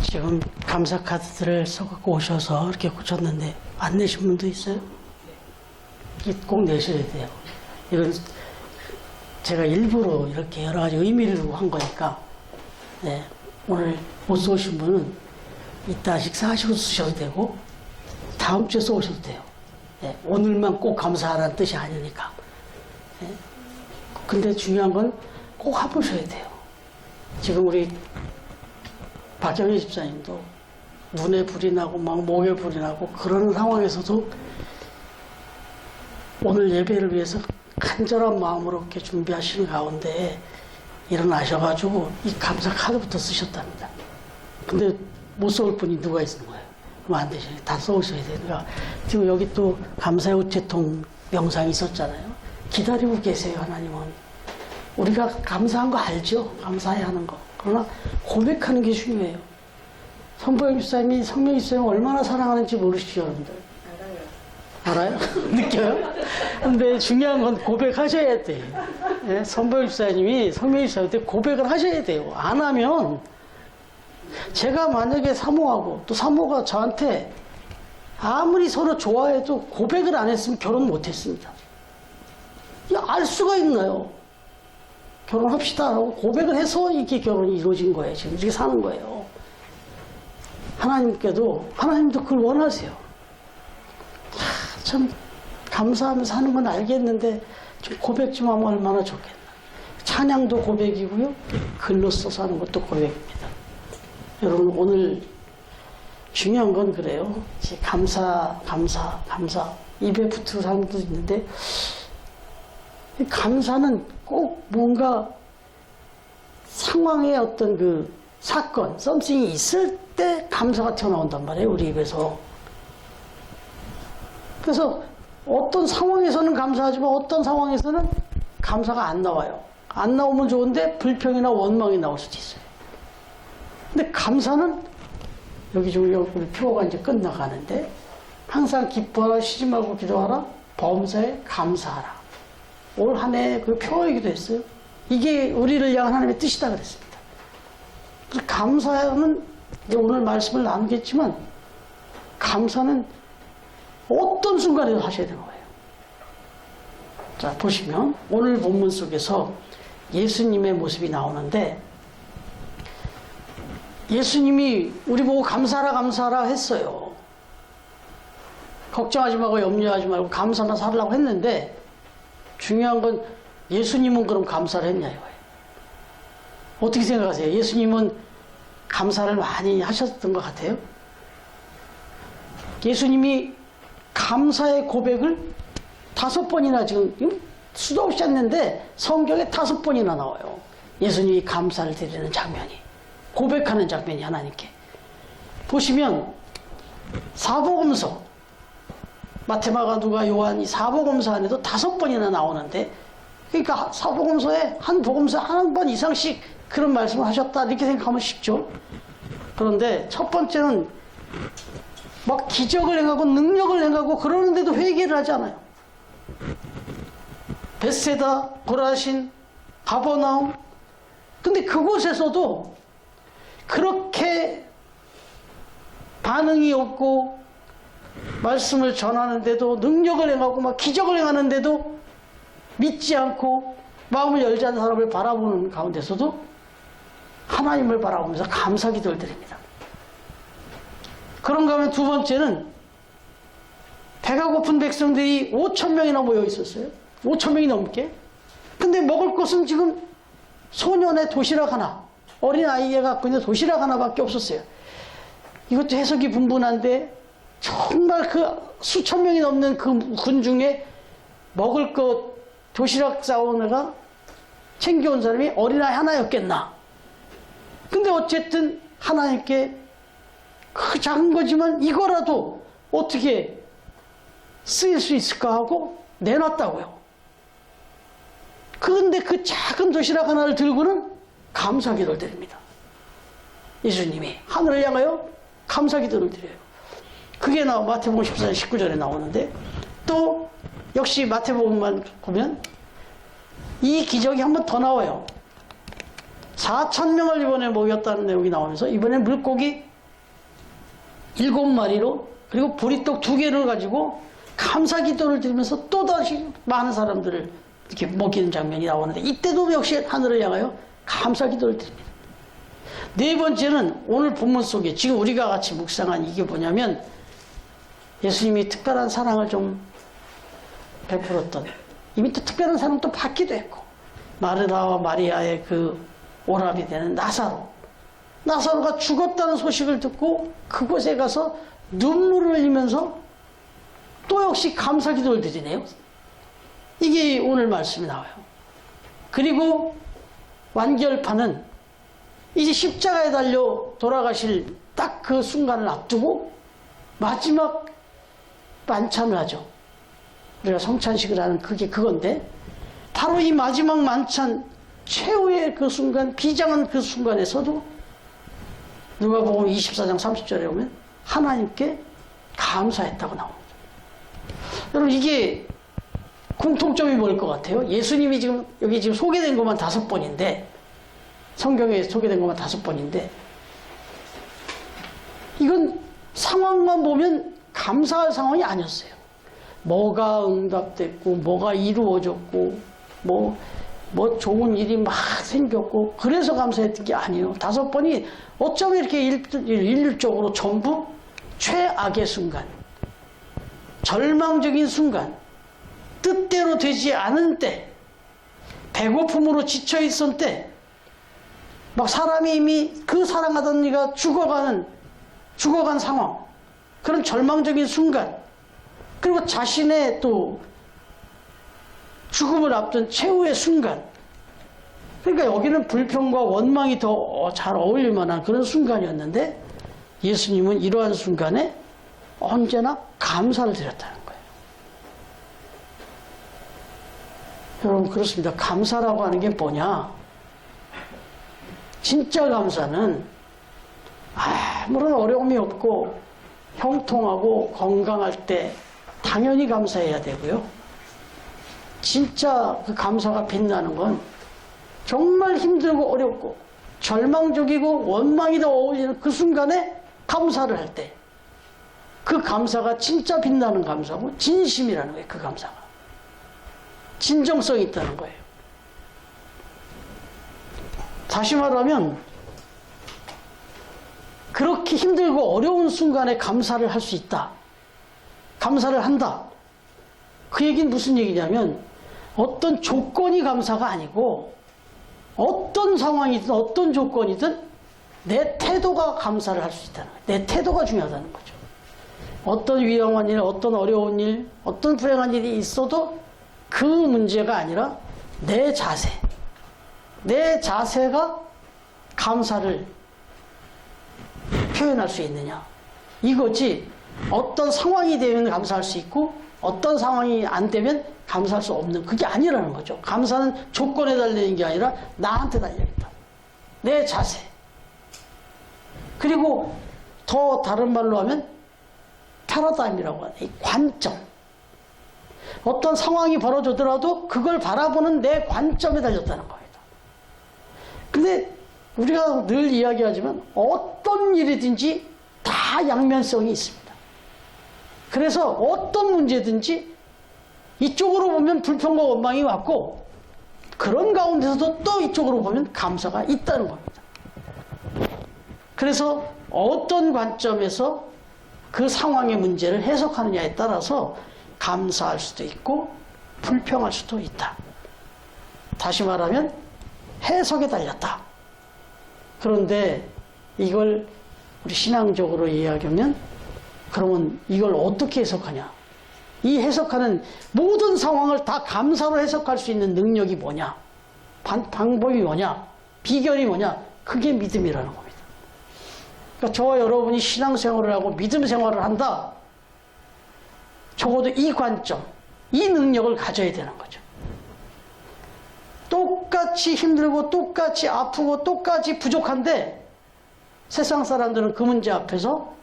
지금 감사 카드들을 써갖고 오셔서 이렇게 고쳤는데 안 내신 분도 있어요? 이게 꼭 내셔야 돼요. 이건 제가 일부러 이렇게 여러 가지 의미를 두고 한 거니까, 네, 오늘 못 쏘신 분은 이따 식사하시고 쓰셔도 되고 다음 주에 쏘셔도 돼요. 네, 오늘만 꼭 감사하라는 뜻이 아니니까. 네. 근데 중요한 건 꼭 해보셔야 돼요. 지금 우리 박경희 집사님도 눈에 불이 나고 막 목에 불이 나고 그런 상황에서도 오늘 예배를 위해서 간절한 마음으로 이렇게 준비하시는 가운데 일어나셔가지고 이 감사 카드부터 쓰셨답니다. 근데 못 써올 분이 누가 있는 거예요? 그럼 안 되죠. 다 써오셔야 되니까. 지금 여기 또 감사의 우체통 영상이 있었잖아요. 기다리고 계세요, 하나님은. 우리가 감사한 거 알죠? 감사해야 하는 거. 그러나 고백하는 게 중요해요. 선보영 집사님이 성령 집사님을 얼마나 사랑하는지 모르시죠, 여러분들? 알아요. 알아요? 느껴요? 근데 중요한 건 고백하셔야 돼요. 네? 선보영 집사님이 성령 집사님한테 고백을 하셔야 돼요. 안 하면 제가 만약에 사모하고 또 사모가 저한테 아무리 서로 좋아해도 고백을 안 했으면 결혼 못 했습니다. 알 수가 있나요? 결혼합시다 라고 고백을 해서 이렇게 결혼이 이루어진 거예요. 지금 이렇게 사는 거예요. 하나님도 그걸 원하세요. 참 감사하면서 하는 건 알겠는데 좀 고백 좀 하면 얼마나 좋겠나. 찬양도 고백이고요. 글로 써서 하는 것도 고백입니다. 여러분 오늘 중요한 건 그래요. 감사 입에 붙은 사람도 있는데 감사는 꼭 뭔가 상황의 어떤 그 사건, 썸씽이 있을 때 감사가 튀어나온단 말이에요, 우리 입에서. 그래서 어떤 상황에서는 감사하지만 어떤 상황에서는 감사가 안 나와요. 안 나오면 좋은데 불평이나 원망이 나올 수도 있어요. 근데 감사는 여기 우리 표가 이제 끝나가는데 항상 기뻐하라, 쉬지 말고 기도하라, 범사에 감사하라. 올 한 해 그 표이기도 했어요. 이게 우리를 향한 하나님의 뜻이다 그랬습니다. 감사는 오늘 말씀을 나누겠지만 감사는 어떤 순간에도 하셔야 되는 거예요. 자, 보시면 오늘 본문 속에서 예수님의 모습이 나오는데 예수님이 우리 보고 감사하라 했어요. 걱정하지 말고 염려하지 말고 감사만 살라고 했는데 중요한 건 예수님은 그럼 감사를 했냐 이거예요. 어떻게 생각하세요? 예수님은 감사를 많이 하셨던 것 같아요? 예수님이 감사의 고백을 5번이나 지금 수도 없이 했는데 성경에 5번이나 나와요. 예수님이 감사를 드리는 장면이, 고백하는 장면이 하나님께. 보시면 사복음서 마태, 마가, 누가, 요한 이 사복음서 안에도 5번이나 나오는데, 그러니까 사복음서에 한 복음서 한 번 이상씩 그런 말씀을 하셨다 이렇게 생각하면 쉽죠. 그런데 첫 번째는 막 기적을 행하고 능력을 행하고 그러는데도 회개를 하지 않아요. 베세다, 고라신, 가버나움. 근데 그곳에서도 그렇게 반응이 없고 말씀을 전하는데도 능력을 행하고 막 기적을 행하는데도 믿지 않고 마음을 열지 않는 사람을 바라보는 가운데서도 하나님을 바라보면서 감사 기도를 드립니다. 그런가 하면 두 번째는 배가 고픈 백성들이 5,000명이나 모여 있었어요. 5,000명이 넘게. 근데 먹을 것은 지금 소년의 도시락 하나, 어린아이가 갖고 있는 도시락 하나밖에 없었어요. 이것도 해석이 분분한데 정말 그 수천 명이 넘는 그 군 중에 먹을 것 도시락 싸온 애가 챙겨온 사람이 어린아이 하나였겠나. 근데 어쨌든 하나님께 그 작은 거지만 이거라도 어떻게 쓰일 수 있을까 하고 내놨다고요. 그런데 그 작은 도시락 하나를 들고는 감사 기도를 드립니다. 예수님이 하늘을 향하여 감사 기도를 드려요. 그게 마태복음 14장 19절에 나오는데 또 역시 마태복음만 보면 이 기적이 한 번 더 나와요. 4,000명을 이번에 먹였다는 내용이 나오면서 이번엔 물고기 7마리로 그리고 보리떡 2개를 가지고 감사 기도를 드리면서 또다시 많은 사람들을 이렇게 먹이는 장면이 나오는데, 이때도 역시 하늘을 향하여 감사 기도를 드립니다. 네 번째는 오늘 본문 속에 지금 우리가 같이 묵상한 이게 뭐냐면, 예수님이 특별한 사랑을 좀 베풀었던, 이미 또 특별한 사랑 또 받기도 했고, 마르다와 마리아의 그 오랍이 되는 나사로가 죽었다는 소식을 듣고 그곳에 가서 눈물을 흘리면서 또 역시 감사 기도를 드리네요. 이게 오늘 말씀이 나와요. 그리고 완결판은 이제 십자가에 달려 돌아가실 딱 그 순간을 앞두고 마지막 만찬을 하죠. 우리가 성찬식을 하는 그게 그건데, 바로 이 마지막 만찬 최후의 그 순간, 비장한 그 순간에서도 누가복음 24장 30절에 보면 하나님께 감사했다고 나옵니다. 여러분, 이게 공통점이 뭘 것 같아요? 예수님이 지금 여기 지금 소개된 것만 5번인데, 성경에 소개된 것만 5번인데, 이건 상황만 보면 감사할 상황이 아니었어요. 뭐가 응답됐고, 뭐가 이루어졌고, 뭐 좋은 일이 막 생겼고, 그래서 감사했던 게 아니에요. 5번이 어쩌면 이렇게 일률적으로 전부 최악의 순간, 절망적인 순간, 뜻대로 되지 않은 때, 배고픔으로 지쳐 있었을 때, 막 사람이 이미 그 사랑하던 이가 죽어간 상황, 그런 절망적인 순간, 그리고 자신의 또 죽음을 앞둔 최후의 순간, 그러니까 여기는 불평과 원망이 더 잘 어울릴 만한 그런 순간이었는데, 예수님은 이러한 순간에 언제나 감사를 드렸다는 거예요. 여러분, 그렇습니다. 감사라고 하는 게 뭐냐? 진짜 감사는 아무런 어려움이 없고 형통하고 건강할 때 당연히 감사해야 되고요. 진짜 그 감사가 빛나는 건 정말 힘들고 어렵고 절망적이고 원망이 더 어울리는 그 순간에 감사를 할 때, 그 감사가 진짜 빛나는 감사고 진심이라는 거예요. 그 감사가 진정성이 있다는 거예요. 다시 말하면 그렇게 힘들고 어려운 순간에 감사를 할 수 있다, 감사를 한다, 그 얘기는 무슨 얘기냐면, 어떤 조건이 감사가 아니고 어떤 상황이든 어떤 조건이든 내 태도가 감사를 할 수 있다는 거예요. 내 태도가 중요하다는 거죠. 어떤 위험한 일, 어떤 어려운 일, 어떤 불행한 일이 있어도 그 문제가 아니라 내 자세가 감사를 표현할 수 있느냐, 이거지. 어떤 상황이 되면 감사할 수 있고 어떤 상황이 안 되면 감사할 수 없는, 그게 아니라는 거죠. 감사는 조건에 달리는 게 아니라 나한테 달려있다. 내 자세. 그리고 더 다른 말로 하면 패러다임이라고 하는 이 관점. 어떤 상황이 벌어지더라도 그걸 바라보는 내 관점에 달렸다는 겁니다. 근데 우리가 늘 이야기하지만 어떤 일이든지 다 양면성이 있습니다. 그래서 어떤 문제든지 이쪽으로 보면 불평과 원망이 왔고, 그런 가운데서도 또 이쪽으로 보면 감사가 있다는 겁니다. 그래서 어떤 관점에서 그 상황의 문제를 해석하느냐에 따라서 감사할 수도 있고 불평할 수도 있다. 다시 말하면 해석에 달렸다. 그런데 이걸 우리 신앙적으로 이야기하면, 그러면 이걸 어떻게 해석하냐? 이 해석하는 모든 상황을 다 감사로 해석할 수 있는 능력이 뭐냐? 방법이 뭐냐? 비결이 뭐냐? 그게 믿음이라는 겁니다. 그러니까 저와 여러분이 신앙생활을 하고 믿음 생활을 한다, 적어도 이 관점, 이 능력을 가져야 되는 거죠. 똑같이 힘들고 똑같이 아프고 똑같이 부족한데 세상 사람들은 그 문제 앞에서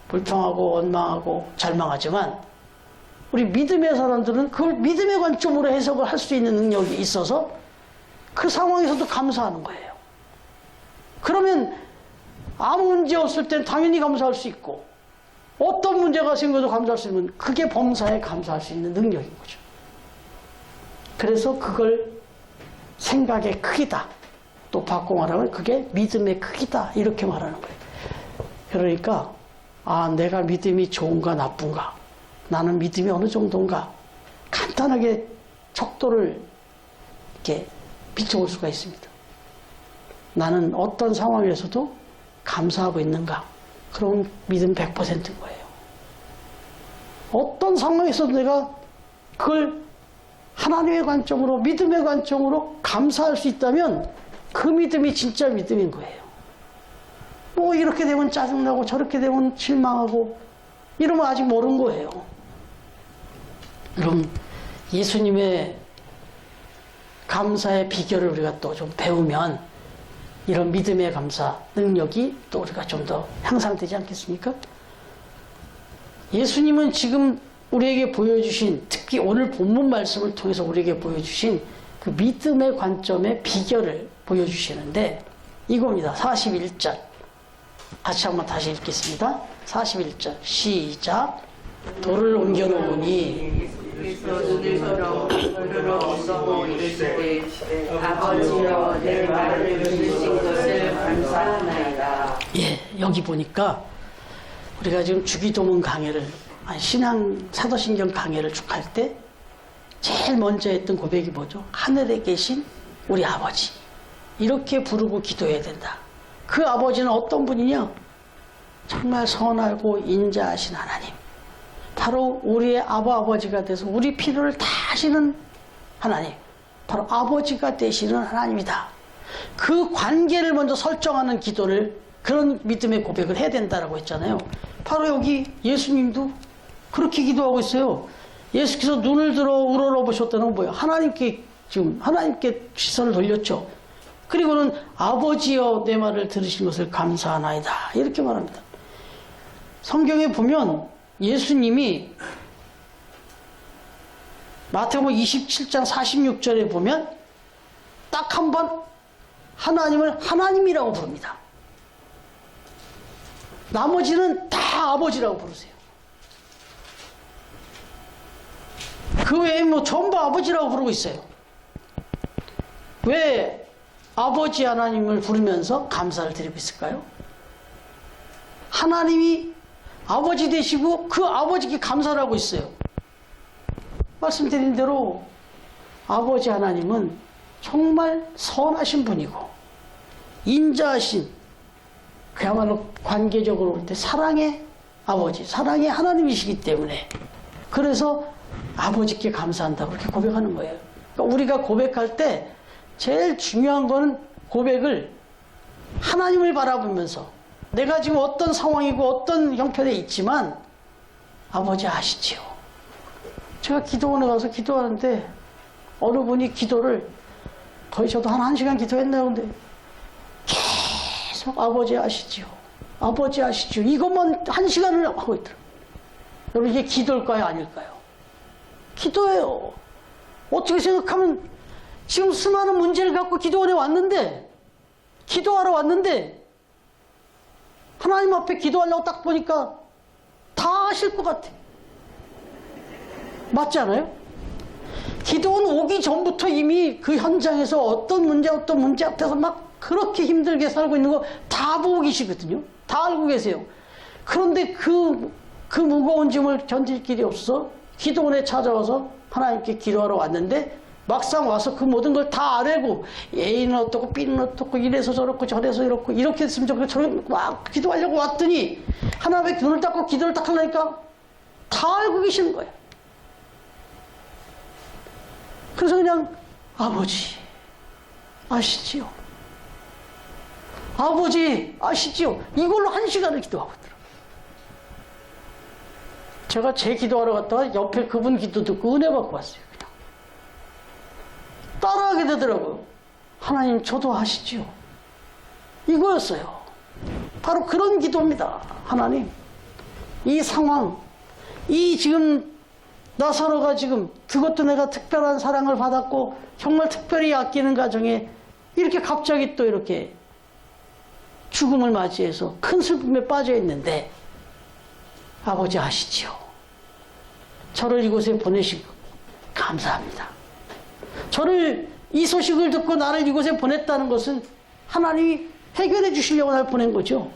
불평하고 원망하고 절망하지만, 우리 믿음의 사람들은 그걸 믿음의 관점으로 해석을 할 수 있는 능력이 있어서 그 상황에서도 감사하는 거예요. 그러면 아무 문제 없을 땐 당연히 감사할 수 있고, 어떤 문제가 생겨도 감사할 수 있는, 그게 범사에 감사할 수 있는 능력인 거죠. 그래서 그걸 생각의 크기다. 또 바꿔 말하면 그게 믿음의 크기다. 이렇게 말하는 거예요. 그러니까 아, 내가 믿음이 좋은가 나쁜가, 나는 믿음이 어느 정도인가, 간단하게 척도를 이렇게 비춰볼 수가 있습니다. 나는 어떤 상황에서도 감사하고 있는가, 그럼 믿음 100%인 거예요. 어떤 상황에서도 내가 그걸 하나님의 관점으로, 믿음의 관점으로 감사할 수 있다면 그 믿음이 진짜 믿음인 거예요. 뭐 이렇게 되면 짜증나고 저렇게 되면 실망하고 이러면 아직 모르는 거예요. 그럼 예수님의 감사의 비결을 우리가 또 좀 배우면 이런 믿음의 감사 능력이 또 우리가 좀 더 향상되지 않겠습니까? 예수님은 지금 우리에게 보여주신, 특히 오늘 본문 말씀을 통해서 우리에게 보여주신 그 믿음의 관점의 비결을 보여주시는데 이겁니다. 41절 같이 한번 다시 읽겠습니다. 41절 시작. 돌을 옮겨놓으니 아버지여 내 말을 들으신 것을 감사하나이다. 예, 여기 보니까 우리가 지금 주기도문 강해를, 신앙 사도신경 강해를 쭉 할 때 제일 먼저 했던 고백이 뭐죠? 하늘에 계신 우리 아버지, 이렇게 부르고 기도해야 된다. 그 아버지는 어떤 분이냐? 정말 선하고 인자하신 하나님, 바로 우리의 아버지가 돼서 우리 필요를 다 하시는 하나님, 바로 아버지가 되시는 하나님이다. 그 관계를 먼저 설정하는 기도를, 그런 믿음의 고백을 해야 된다라고 했잖아요. 바로 여기 예수님도 그렇게 기도하고 있어요. 예수께서 눈을 들어 우러러보셨다는 건 뭐예요? 하나님께, 지금 하나님께 시선을 돌렸죠. 그리고는 아버지여 내 말을 들으신 것을 감사하나이다, 이렇게 말합니다. 성경에 보면 예수님이 마태복음 27장 46절에 보면 딱 한 번 하나님을 하나님이라고 부릅니다. 나머지는 다 아버지라고 부르세요. 그 외에 뭐 전부 아버지라고 부르고 있어요. 왜 아버지 하나님을 부르면서 감사를 드리고 있을까요? 하나님이 아버지 되시고 그 아버지께 감사를 하고 있어요. 말씀드린 대로 아버지 하나님은 정말 선하신 분이고 인자하신, 그야말로 관계적으로 볼 때 사랑의 아버지, 사랑의 하나님이시기 때문에, 그래서 아버지께 감사한다고 그렇게 고백하는 거예요. 그러니까 우리가 고백할 때 제일 중요한 거는 고백을 하나님을 바라보면서, 내가 지금 어떤 상황이고 어떤 형편에 있지만 아버지 아시지요. 제가 기도원에 가서 기도하는데 어느 분이 기도를 거의 저도 한 1시간 기도했나요? 근데 계속 아버지 아시지요, 아버지 아시지요, 이것만 1시간을 하고 있더라고요. 여러분, 이게 기도일까요, 아닐까요? 기도예요. 어떻게 생각하면 지금 수많은 문제를 갖고 기도원에 왔는데, 기도하러 왔는데 하나님 앞에 기도하려고 딱 보니까 다 아실 것 같아. 맞지 않아요? 기도원 오기 전부터 이미 그 현장에서 어떤 문제 앞에서 막 그렇게 힘들게 살고 있는 거 다 보고 계시거든요. 다 알고 계세요. 그런데 그 무거운 짐을 견딜 길이 없어 기도원에 찾아와서 하나님께 기도하러 왔는데, 막상 와서 그 모든 걸 다 아뢰고 A는 어떻고 B는 어떻고 이래서 저렇고 저래서 이렇고 이렇게 했으면 좋겠고 저렇게 막 기도하려고 왔더니 하나님의 눈을 닦고 기도를 딱 하려니까 다 알고 계시는 거예요. 그래서 그냥 아버지 아시지요, 아버지 아시지요, 이걸로 1시간을 기도하고 있더라고요. 제가 제 기도하러 갔다가 옆에 그분 기도 듣고 은혜 받고 왔어요. 그냥 따라하게 되더라고요. 하나님 저도 아시지요, 이거였어요. 바로 그런 기도입니다. 하나님, 이 상황, 이 지금 나사로가 지금 그것도 내가 특별한 사랑을 받았고 정말 특별히 아끼는 가정에 이렇게 갑자기 또 이렇게 죽음을 맞이해서 큰 슬픔에 빠져 있는데, 아버지 아시지요? 저를 이곳에 보내시고 감사합니다. 저를 이 소식을 듣고 나를 이곳에 보냈다는 것은 하나님이 해결해 주시려고 날 보낸 거죠.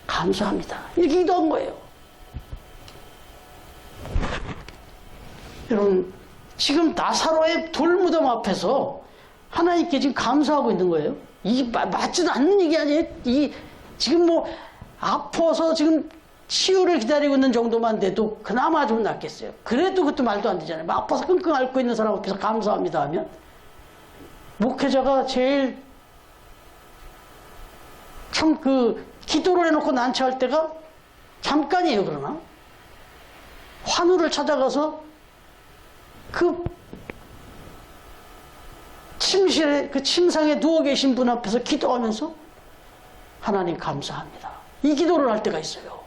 감사합니다. 이렇게 기도한 거예요. 여러분, 지금 나사로의 돌무덤 앞에서 하나님께 지금 감사하고 있는 거예요. 이게 맞지도 않는 얘기 아니에요. 지금 뭐 아파서 지금 치유를 기다리고 있는 정도만 돼도 그나마 좀 낫겠어요. 그래도 그것도 말도 안 되잖아요. 아파서 끙끙 앓고 있는 사람 앞에서 감사합니다 하면 목회자가 제일 참 기도를 해놓고 난처할 때가 잠깐이에요. 그러나 환우를 찾아가서 침실에 침상에 누워 계신 분 앞에서 기도하면서 하나님 감사합니다. 이 기도를 할 때가 있어요.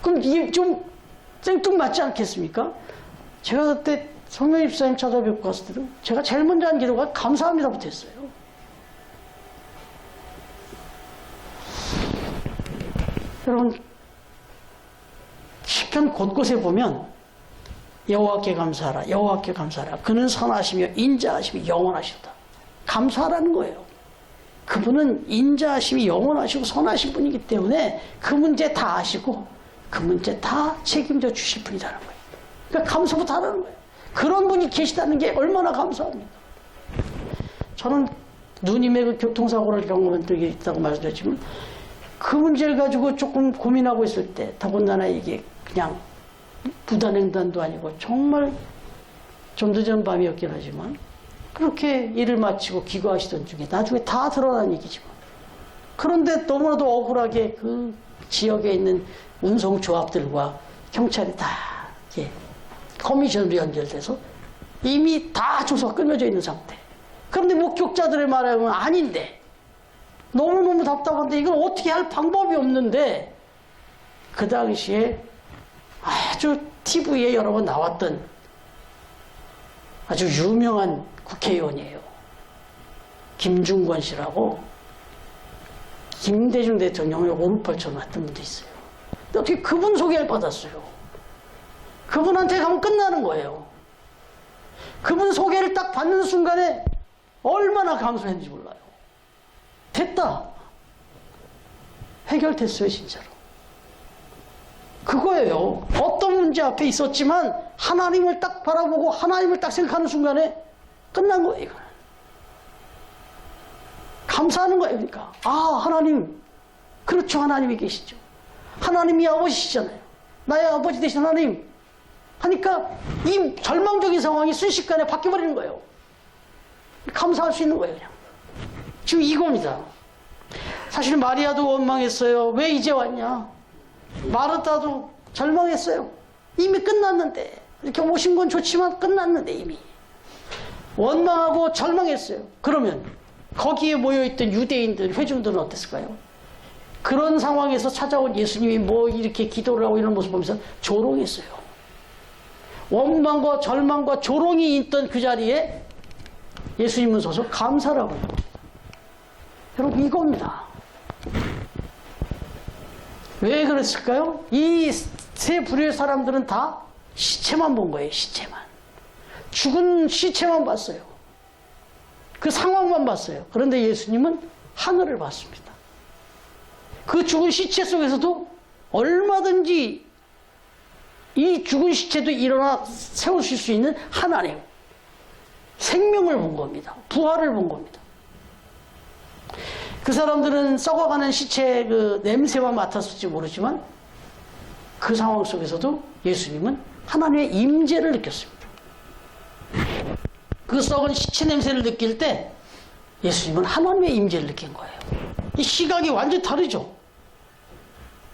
그럼 이게 좀 생뚱맞지 않겠습니까? 제가 그때 성명 집사님 찾아뵙고 갔을 때도 제가 제일 먼저 한 기도가 감사합니다부터 했어요. 여러분, 시편 곳곳에 보면 여호와께 감사하라, 여호와께 감사하라. 그는 선하시며 인자하시며 영원하시다. 감사하라는 거예요. 그분은 인자하심이 영원하시고 선하신 분이기 때문에 그 문제 다 아시고 그 문제 다 책임져 주실 분이라는 거예요. 그러니까 감사부터 하라는 거예요. 그런 분이 계시다는 게 얼마나 감사합니까? 저는 누님의 교통사고를 경험한 적이 있다고 말씀드렸지만 그 문제를 가지고 조금 고민하고 있을 때 더군다나 이게 그냥 부단횡단도 아니고 정말 좀 늦은 밤이었긴 하지만 그렇게 일을 마치고 귀가하시던 중에 나중에 다 드러난 얘기지만 그런데 너무나도 억울하게 그 지역에 있는 운송조합들과 경찰이 다 커미션으로 연결돼서 이미 다 조사가 끊어져 있는 상태. 그런데 목격자들의 말에 의하면 아닌데 너무너무 답답한데 이걸 어떻게 할 방법이 없는데 그 당시에 아주 TV에 여러 번 나왔던 아주 유명한 국회의원이에요. 김중권 씨라고 김대중 대통령의 오른팔처럼 했던 분도 있어요. 근데 어떻게 그분 소개를 받았어요. 그분한테 가면 끝나는 거예요. 그분 소개를 딱 받는 순간에 얼마나 감사했는지 몰라요. 됐다. 해결됐어요, 진짜로. 그거예요. 어떤 문제 앞에 있었지만 하나님을 딱 바라보고 하나님을 딱 생각하는 순간에 끝난 거예요, 이거는. 감사하는 거예요, 그러니까. 아, 하나님. 그렇죠, 하나님이 계시죠. 하나님이 아버지시잖아요. 나의 아버지 되신 하나님. 하니까 이 절망적인 상황이 순식간에 바뀌어버리는 거예요. 감사할 수 있는 거예요, 그냥. 지금 이겁니다. 사실 마리아도 원망했어요. 왜 이제 왔냐? 마르다도 절망했어요. 이미 끝났는데. 이렇게 오신 건 좋지만 끝났는데 이미. 원망하고 절망했어요. 그러면 거기에 모여있던 유대인들, 회중들은 어땠을까요? 그런 상황에서 찾아온 예수님이 뭐 이렇게 기도를 하고 이런 모습 보면서 조롱했어요. 원망과 절망과 조롱이 있던 그 자리에 예수님은 서서 감사를 하고 있는 겁니다. 여러분, 이겁니다. 왜 그랬을까요? 이 세 부류의 사람들은 다 시체만 본 거예요. 시체만. 죽은 시체만 봤어요. 그 상황만 봤어요. 그런데 예수님은 하늘을 봤습니다. 그 죽은 시체 속에서도 얼마든지 이 죽은 시체도 일어나 세우실 수 있는 하나님. 생명을 본 겁니다. 부활을 본 겁니다. 그 사람들은 썩어가는 시체의 그 냄새만 맡았을지 모르지만 그 상황 속에서도 예수님은 하나님의 임재를 느꼈습니다. 그 썩은 시체 냄새를 느낄 때 예수님은 하나님의 임재를 느낀 거예요. 이 시각이 완전히 다르죠.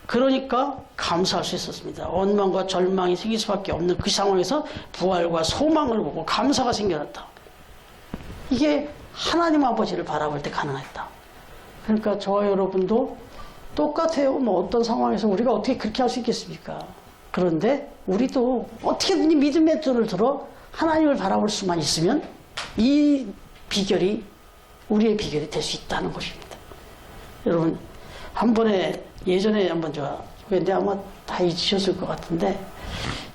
그러니까 감사할 수 있었습니다. 원망과 절망이 생길 수밖에 없는 그 상황에서 부활과 소망을 보고 감사가 생겨났다. 이게 하나님 아버지를 바라볼 때 가능했다. 그러니까 저와 여러분도 똑같아요. 뭐 어떤 상황에서 우리가 어떻게 그렇게 할 수 있겠습니까? 그런데 우리도 어떻게든지 믿음의 눈을 들어 하나님을 바라볼 수만 있으면 이 비결이 우리의 비결이 될 수 있다는 것입니다. 여러분, 한 번에 예전에 한번 근데 아마 다 잊으셨을 것 같은데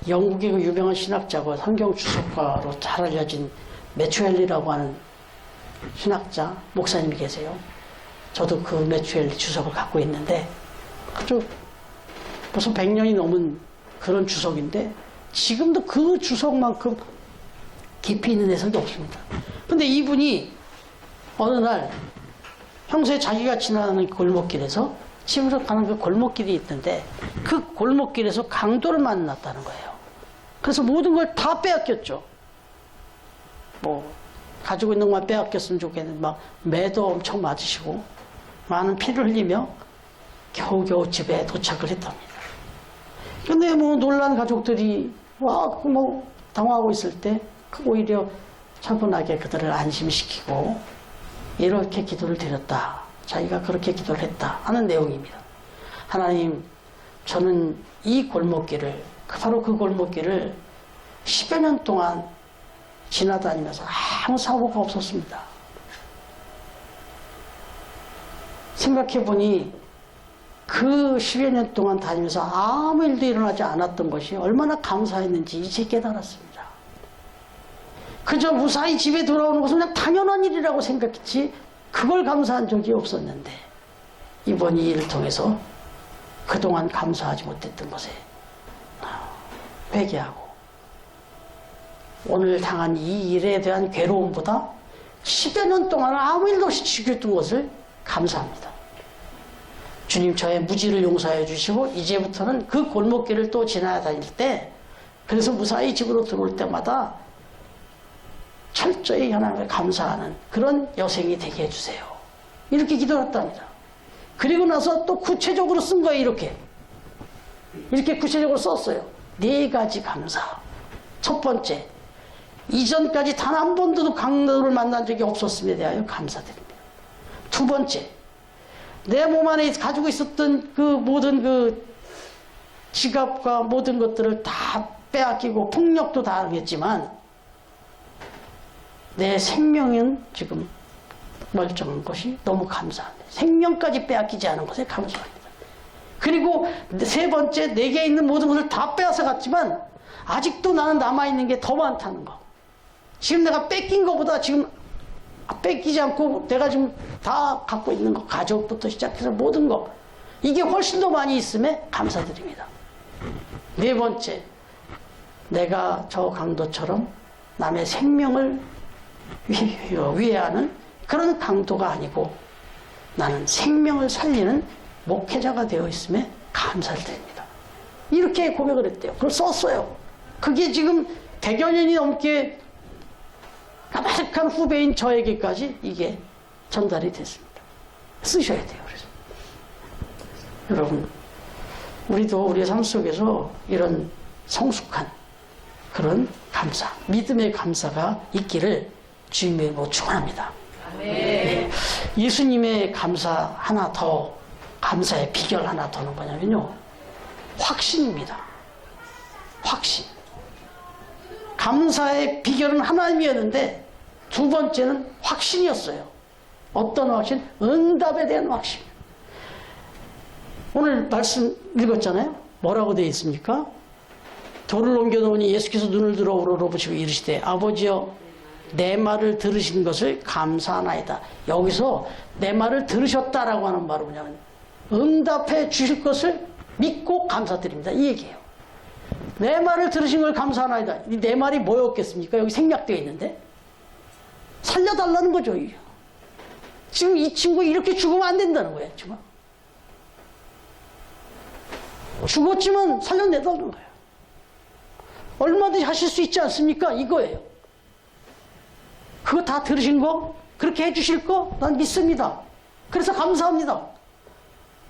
영국의 그 유명한 신학자고 성경 주석가로 잘 알려진 매추엘리라고 하는 신학자 목사님이 계세요. 저도 그 매추엘리 주석을 갖고 있는데 아주 벌써 100년이 넘은 그런 주석인데 지금도 그 주석만큼 깊이 있는 해석이 없습니다. 근데 이분이 어느 날 평소에 자기가 지나가는 골목길에서 집으로 가는 그 골목길이 있는데 그 골목길에서 강도를 만났다는 거예요. 그래서 모든 걸 다 빼앗겼죠. 뭐 가지고 있는 것만 빼앗겼으면 좋겠는데 막 매도 엄청 맞으시고 많은 피를 흘리며 겨우겨우 집에 도착을 했답니다. 근데 뭐 놀란 가족들이 뭐 당황하고 있을 때 오히려 차분하게 그들을 안심시키고 이렇게 기도를 드렸다. 자기가 그렇게 기도를 했다 하는 내용입니다. 하나님, 저는 이 골목길을 바로 그 골목길을 10여 년 동안 지나다니면서 아무 사고가 없었습니다. 생각해보니 그 10여 년 동안 다니면서 아무 일도 일어나지 않았던 것이 얼마나 감사했는지 이제 깨달았습니다. 그저 무사히 집에 돌아오는 것은 그냥 당연한 일이라고 생각했지 그걸 감사한 적이 없었는데 이번 이 일을 통해서 그동안 감사하지 못했던 것에 회개하고 오늘 당한 이 일에 대한 괴로움보다 10여 년 동안 아무 일도 없이 지켰던 것을 감사합니다. 주님, 저의 무지를 용서해 주시고 이제부터는 그 골목길을 또 지나다닐 때 그래서 무사히 집으로 들어올 때마다 철저히 하나님을 감사하는 그런 여생이 되게 해주세요. 이렇게 기도했답니다. 그리고 나서 또 구체적으로 쓴 거예요. 이렇게 구체적으로 썼어요. 4가지 감사. 첫 번째, 이전까지 단 한 번도 강도를 만난 적이 없었음에 대하여 감사드립니다. 두 번째, 내 몸 안에 가지고 있었던 그 모든 그 지갑과 모든 것들을 다 빼앗기고 폭력도 당했지만 내 생명은 지금 멀쩡한 것이 너무 감사합니다. 생명까지 빼앗기지 않은 것에 감사합니다. 그리고 세 번째, 내게 있는 모든 것을 다 빼앗아 갔지만 아직도 나는 남아있는 게 더 많다는 거. 지금 내가 뺏긴 것보다 지금 뺏기지 않고 내가 지금 다 갖고 있는 거, 가족부터 시작해서 모든 거, 이게 훨씬 더 많이 있음에 감사드립니다. 네 번째, 내가 저 강도처럼 남의 생명을 위해하는 그런 강도가 아니고 나는 생명을 살리는 목회자가 되어 있음에 감사를 드립니다. 이렇게 고백을 했대요. 그걸 썼어요. 그게 지금 100여 년이 넘게 까마득한 후배인 저에게까지 이게 전달이 됐습니다. 쓰셔야 돼요. 그래서 여러분, 우리도 우리의 삶 속에서 이런 성숙한 그런 감사, 믿음의 감사가 있기를 주님의 이름으로 축원합니다. 네. 예수님의 감사 하나 더, 감사의 비결 하나 더는 뭐냐면요, 확신입니다. 확신. 감사의 비결은 하나님이었는데 두 번째는 확신이었어요. 어떤 확신? 응답에 대한 확신. 오늘 말씀 읽었잖아요. 뭐라고 되어 있습니까? 돌을 옮겨놓으니 예수께서 눈을 들어 우러러보시고 이르시되 아버지여 내 말을 들으신 것을 감사하나이다. 여기서 내 말을 들으셨다라고 하는 말은 뭐냐면 응답해 주실 것을 믿고 감사드립니다. 이 얘기예요. 내 말을 들으신 걸 감사하나이다. 내 말이 뭐였겠습니까? 여기 생략되어 있는데 살려달라는 거죠. 지금 이 친구 이렇게 죽으면 안 된다는 거예요. 지금 죽었지만 살려내달라는 거예요. 얼마든지 하실 수 있지 않습니까? 이거예요. 그거 다 들으신 거? 그렇게 해주실 거? 난 믿습니다. 그래서 감사합니다.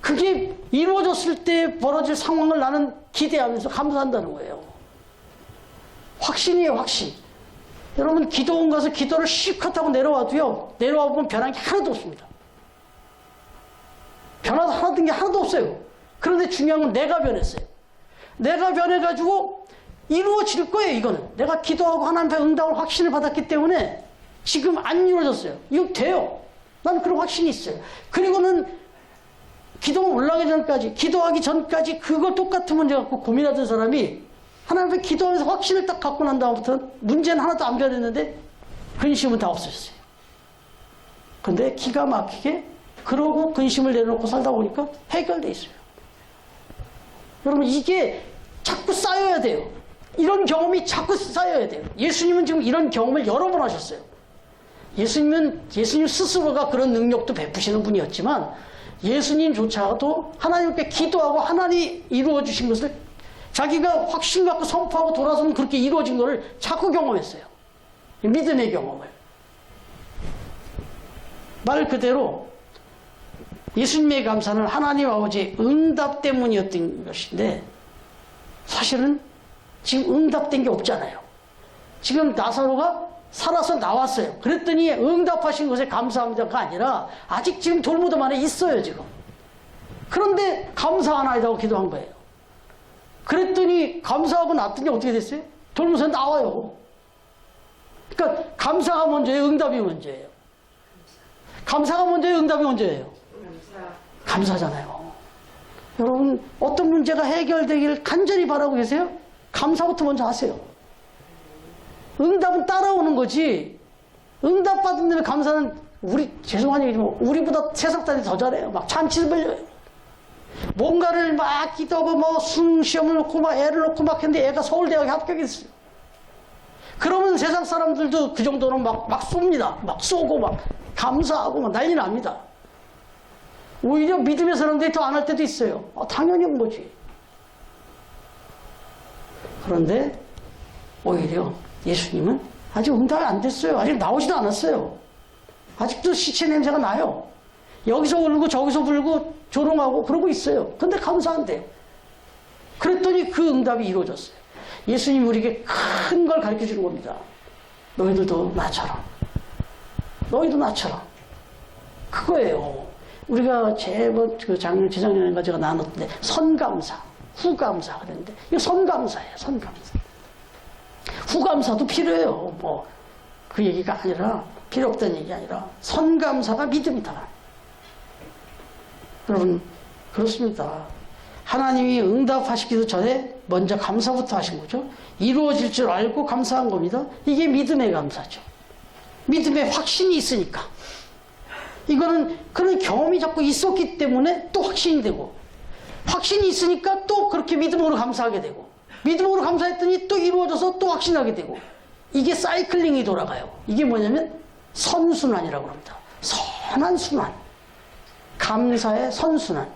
그게 이루어졌을 때 벌어질 상황을 나는 기대하면서 감사한다는 거예요. 확신이에요, 확신. 여러분, 기도원 가서 기도를 실컷하고 내려와도요, 내려와 보면 변한 게 하나도 없습니다. 변화도 하나든 게 하나도 없어요. 그런데 중요한 건 내가 변했어요. 내가 변해가지고 이루어질 거예요, 이거는. 내가 기도하고 하나님 앞에 응답을 확신을 받았기 때문에 지금 안 이루어졌어요. 이거 돼요. 나는 그런 확신이 있어요. 그리고는 기도가 올라가기 전까지, 기도하기 전까지 그거 똑같은 문제 갖고 고민하던 사람이 하나님 앞에 기도하면서 확신을 딱 갖고 난 다음부터는 문제는 하나도 안 변했는데 근심은 다 없어졌어요. 근데 기가 막히게 그러고 근심을 내려놓고 살다 보니까 해결돼 있어요. 여러분, 이게 자꾸 쌓여야 돼요. 이런 경험이 자꾸 쌓여야 돼요. 예수님은 지금 이런 경험을 여러 번 하셨어요. 예수님 스스로가 그런 능력도 베푸시는 분이었지만 예수님조차도 하나님께 기도하고 하나님이 이루어 주신 것을 자기가 확신 갖고 선포하고 돌아서면 그렇게 이루어진 것을 자꾸 경험했어요. 믿음의 경험을. 말 그대로 예수님의 감사는 하나님 아버지의 응답 때문이었던 것인데 사실은 지금 응답된 게 없잖아요. 지금 나사로가 살아서 나왔어요. 그랬더니 응답하신 것에 감사합니다가 아니라 아직 지금 돌무덤 안에 있어요, 지금. 그런데 감사하나이다고 기도한 거예요. 그랬더니 감사하고 났더니 어떻게 됐어요? 돌무덤에서 나와요. 그러니까 감사가 먼저예요, 응답이 먼저예요? 감사가 먼저예요, 응답이 먼저예요? 감사잖아요. 여러분, 어떤 문제가 해결되기를 간절히 바라고 계세요? 감사부터 먼저 하세요. 응답은 따라오는 거지. 응답 받은 다음에 감사는 죄송한 얘기지만 우리보다 세상 사람이 더 잘해요. 막 잔치를 벌려요. 뭔가를 막 기도하고 뭐 수능시험을 놓고 막 애를 놓고 막 했는데 애가 서울대학에 합격했어요. 그러면 세상 사람들도 그 정도는 막 쏩니다. 막 쏘고 막 감사하고 막 난리 납니다. 오히려 믿음의 사람들이 더 안 할 때도 있어요. 당연히 한 거지. 그런데 오히려 예수님은 아직 응답이 안 됐어요. 아직 나오지도 않았어요. 아직도 시체 냄새가 나요. 여기서 울고 저기서 불고 조롱하고 그러고 있어요. 근데 감사한대요. 그랬더니 그 응답이 이루어졌어요. 예수님 우리에게 큰 걸 가르쳐 주는 겁니다. 너희들도 나처럼. 너희도 나처럼. 그거예요. 우리가 재작년인가 제가 나눴는데 선감사, 후감사 그랬는데 이거 선감사예요. 선감사. 후감사도 필요해요. 뭐 그 얘기가 아니라 필요 없다는 얘기 아니라 선감사가 믿음이다. 여러분 그렇습니다. 하나님이 응답하시기도 전에 먼저 감사부터 하신 거죠. 이루어질 줄 알고 감사한 겁니다. 이게 믿음의 감사죠. 믿음의 확신이 있으니까. 이거는 그런 경험이 자꾸 있었기 때문에 또 확신이 되고 확신이 있으니까 또 그렇게 믿음으로 감사하게 되고 믿음으로 감사했더니 또 이루어져서 또 확신하게 되고 이게 사이클링이 돌아가요. 이게 뭐냐면 선순환이라고 합니다. 선한 순환. 감사의 선순환.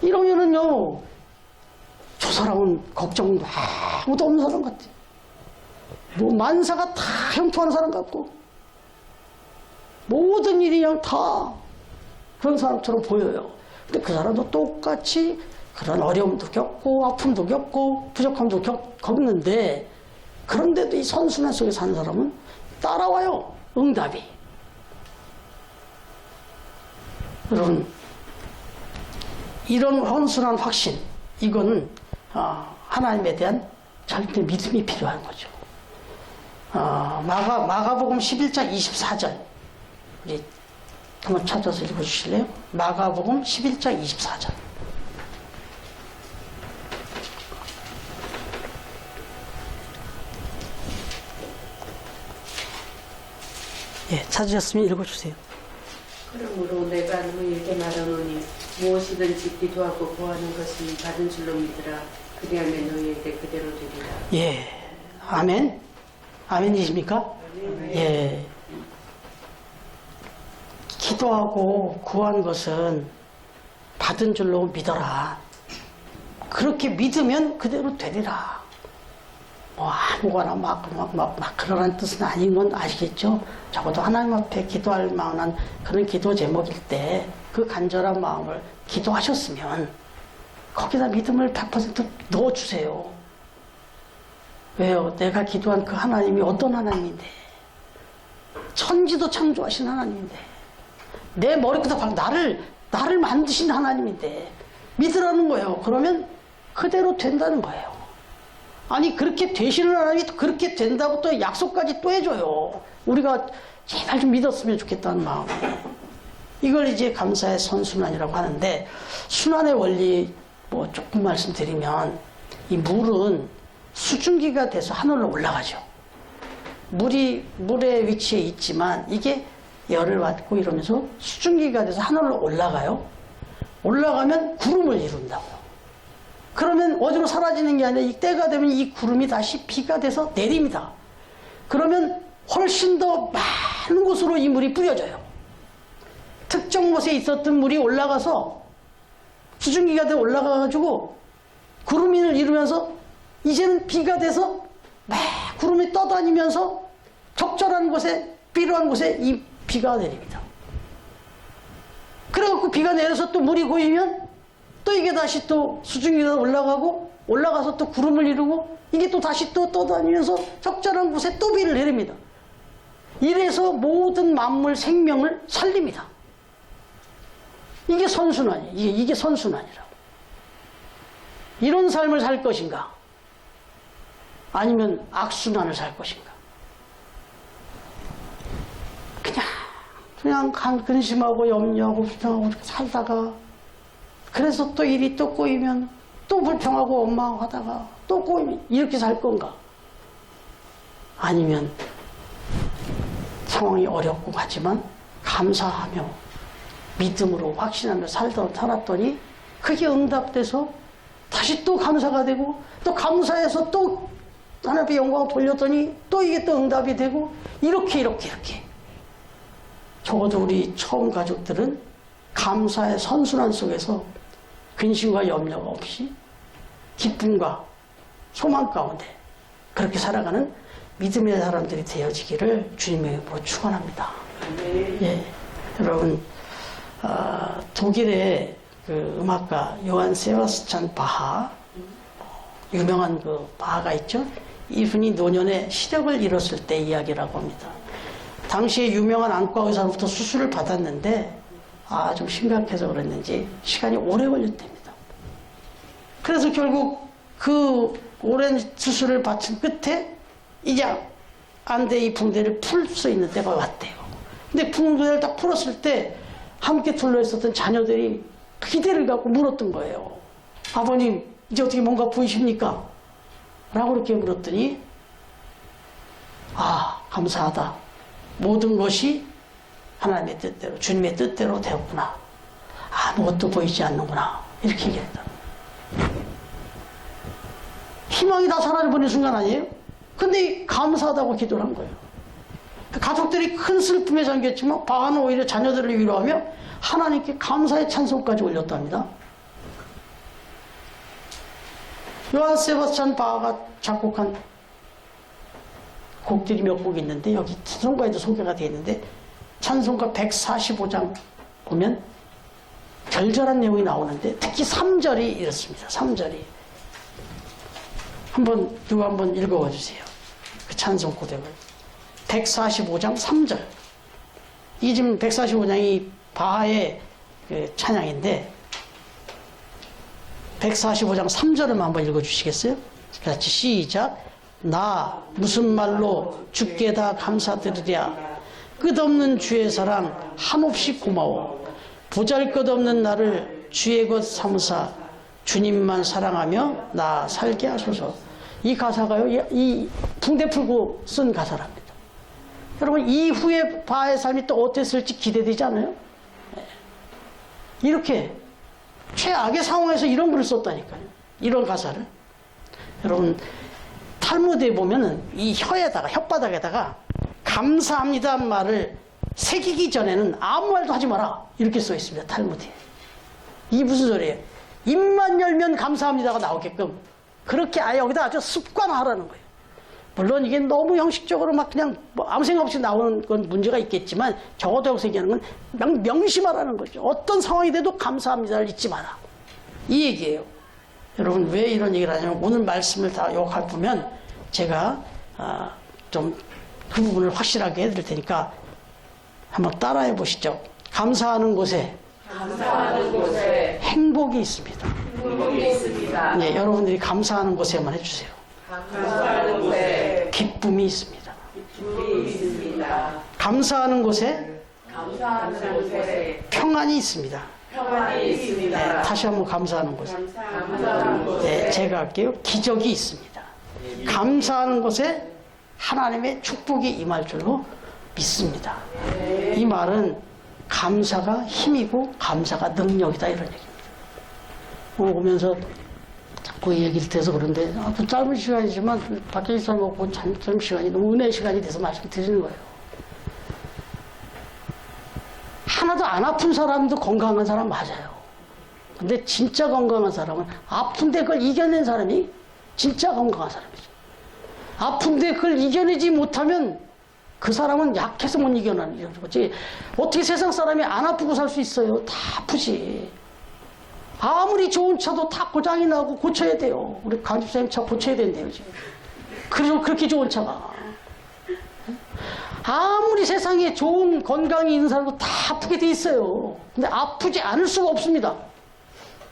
이러면은요 저 사람은 걱정도 아무도 없는 사람 같아요. 뭐 만사가 다 형통하는 사람 같고 모든 일이 그냥 다 그런 사람처럼 보여요. 근데 그 사람도 똑같이 그런 어려움도 겪고 아픔도 겪고 부족함도 겪는데 그런데도 이 선순환 속에 사는 사람은 따라와요. 응답이. 여러분 이런 헌순한 확신 이거는 하나님에 대한 절대 믿음이 필요한 거죠. 마가복음 11장 24절 우리 한번 찾아서 읽어주실래요? 마가복음 11장 24절. 예, 찾으셨으면 읽어주세요. 그러므로 내가 너희에게 말하노니 무엇이든지 기도하고 구하는 것이 받은 줄로 믿으라. 그리하면 너희에게 그대로 되리라. 예, 아멘. 아멘이십니까? 예. 기도하고 구한 것은 받은 줄로 믿어라. 그렇게 믿으면 그대로 되리라. 뭐 아무거나 막 그러라는 뜻은 아닌 건 아시겠죠? 적어도 하나님 앞에 기도할 만한 그런 기도 제목일 때 그 간절한 마음을 기도하셨으면 거기다 믿음을 100% 넣어주세요. 왜요? 내가 기도한 그 하나님이 어떤 하나님인데 천지도 창조하신 하나님인데 내 머리부터 나를 만드신 하나님인데 믿으라는 거예요. 그러면 그대로 된다는 거예요. 아니 그렇게 되시는 하나님이 또 그렇게 된다고 또 약속까지 또 해줘요. 우리가 제발 좀 믿었으면 좋겠다는 마음에 이걸 이제 감사의 선순환이라고 하는데, 순환의 원리 뭐 조금 말씀드리면, 이 물은 수증기가 돼서 하늘로 올라가죠. 물의 위치에 있지만 이게 열을 받고 이러면서 수증기가 돼서 하늘로 올라가요. 올라가면 구름을 이룬다고요. 그러면 어디로 사라지는 게 아니라 이 때가 되면 이 구름이 다시 비가 돼서 내립니다. 그러면 훨씬 더 많은 곳으로 이 물이 뿌려져요. 특정 곳에 있었던 물이 올라가서 수증기가 돼 올라가가지고 구름을 이루면서 이제는 비가 돼서 막 구름이 떠다니면서 적절한 곳에, 필요한 곳에 이 비가 내립니다. 그래갖고 비가 내려서 또 물이 고이면 또 이게 다시 또 수증기가 올라가고 올라가서 또 구름을 이루고 이게 또 다시 또 떠다니면서 적절한 곳에 또 비를 내립니다. 이래서 모든 만물 생명을 살립니다. 이게 선순환이에요. 이게 선순환이라고. 이런 삶을 살 것인가? 아니면 악순환을 살 것인가? 그냥 근심하고 염려하고 불평하고 이렇게 살다가 그래서 또 일이 또 꼬이면 또 불평하고 원망하다가 또 꼬이면 이렇게 살 건가? 아니면 상황이 어렵고 하지만 감사하며 믿음으로 확신하며 살았더니 그게 응답돼서 다시 또 감사가 되고 또 감사해서 또 하나님의 영광을 돌렸더니 또 이게 또 응답이 되고 이렇게 적어도 우리 처음 가족들은 감사의 선순환 속에서 근심과 염려가 없이 기쁨과 소망 가운데 그렇게 살아가는 믿음의 사람들이 되어지기를 주님의 이름으로 축원합니다. 예, 여러분 독일의 그 음악가 요한 세바스찬 바하, 유명한 그 바하가 있죠. 이분이 노년에 시력을 잃었을 때 이야기라고 합니다. 당시에 유명한 안과 의사로부터 수술을 받았는데 좀 심각해서 그랬는지 시간이 오래 걸렸답니다. 그래서 결국 그 오랜 수술을 받은 끝에 이제 안대 이 붕대를 풀 수 있는 때가 왔대요. 근데 붕대를 딱 풀었을 때 함께 둘러 있었던 자녀들이 기대를 갖고 물었던 거예요. 아버님 이제 어떻게 뭔가 보이십니까? 라고 이렇게 물었더니 감사하다. 모든 것이 하나님의 뜻대로 주님의 뜻대로 되었구나. 아무것도 보이지 않는구나. 이렇게 얘기했다. 희망이 다 사라져버린 순간 아니에요? 근데 감사하다고 기도를 한 거예요. 가족들이 큰 슬픔에 잠겼지만 바하는 오히려 자녀들을 위로하며 하나님께 감사의 찬송까지 올렸답니다. 요한 세바스찬 바하가 작곡한 곡들이 몇 곡 있는데 여기 찬송가에도 소개가 되어 있는데 찬송가 145장 보면 절절한 내용이 나오는데 특히 3절이 이렇습니다. 3절이 누가 한번 읽어봐 주세요. 그 찬송 고백을 145장 3절. 이 지금 145장이 바하의 그 찬양인데 145장 3절을 한번 읽어주시겠어요? 같이 시작. 나 무슨 말로 주께 다 감사드리랴. 끝없는 주의 사랑 한없이 고마워. 보잘것없는 나를 주의 것 삼으사 주님만 사랑하며 나 살게 하소서. 이 가사가요, 이 붕대 풀고 쓴 가사랍니다. 여러분 이후에 바하의 삶이 또 어땠을지 기대되지 않아요? 이렇게 최악의 상황에서 이런 글을 썼다니까요. 이런 가사를. 여러분 탈무드에 보면은 이 혓바닥에다가 감사합니다 말을 새기기 전에는 아무 말도 하지 마라 이렇게 써 있습니다. 탈무드에. 이게 무슨 소리예요? 입만 열면 감사합니다가 나오게끔 그렇게 여기다 아주 습관화하라는 거예요. 물론 이게 너무 형식적으로 막 그냥 아무 생각 없이 나오는 건 문제가 있겠지만 적어도 여기서 얘기하는 건 명심하라는 거죠. 어떤 상황이 돼도 감사합니다를 잊지 마라. 이 얘기예요. 여러분 왜 이런 얘기를 하냐면 오늘 말씀을 다 요약할 보면 제가 좀 그 부분을 확실하게 해드릴 테니까 한번 따라해 보시죠. 감사하는 곳에 행복이 있습니다. 네, 여러분들이 감사하는 곳에만 해주세요. 감사하는 곳에 기쁨이 있습니다. 기쁨이 있습니다. 감사하는 곳에 감사하는 곳에 평안이 있습니다. 평안이 있습니다. 네, 다시 한번 감사하는 곳에. 감사하는 곳에 네, 제가 할게요. 기적이 있습니다. 감사하는 곳에 하나님의 축복이 임할 줄로 믿습니다. 이 말은 감사가 힘이고 감사가 능력이다 이런 얘기입니다. 오면서 자꾸 얘기를 돼서 그런데 아주 짧은 시간이지만 밖에 있어서 본 짧은 시간이 너무 은혜의 시간이 돼서 말씀드리는 거예요. 하나도 안 아픈 사람도 건강한 사람 맞아요. 근데 진짜 건강한 사람은 아픈데 그걸 이겨낸 사람이 진짜 건강한 사람이죠. 아픈데 그걸 이겨내지 못하면 그 사람은 약해서 못 이겨내는 거지. 어떻게 세상 사람이 안 아프고 살 수 있어요? 다 아프지. 아무리 좋은 차도 다 고장이 나고 고쳐야 돼요. 우리 강집사님 차 고쳐야 된대요, 지금. 그리고 그렇게 좋은 차가. 아무리 세상에 좋은 건강이 있는 사람도 다 아프게 돼 있어요. 근데 아프지 않을 수가 없습니다.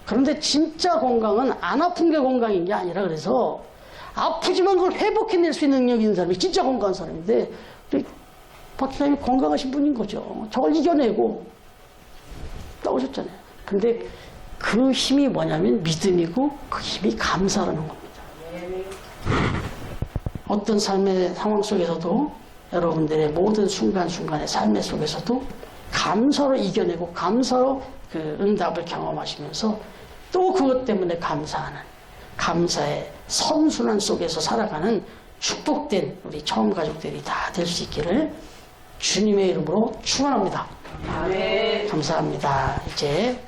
그런데 진짜 건강은 안 아픈 게 건강인 게 아니라 그래서 아프지만 그걸 회복해낼 수 있는 능력이 있는 사람이 진짜 건강한 사람인데 우리 박 기자님이 건강하신 분인 거죠. 저걸 이겨내고 나오셨잖아요. 근데 그 힘이 뭐냐면 믿음이고 그 힘이 감사라는 겁니다. 어떤 삶의 상황 속에서도 여러분들의 모든 순간순간의 삶의 속에서도 감사로 이겨내고 감사로 그 응답을 경험하시면서 또 그것 때문에 감사하는 감사의 선순환 속에서 살아가는 축복된 우리 처음 가족들이 다 될 수 있기를 주님의 이름으로 축원합니다. 아멘. 감사합니다. 이제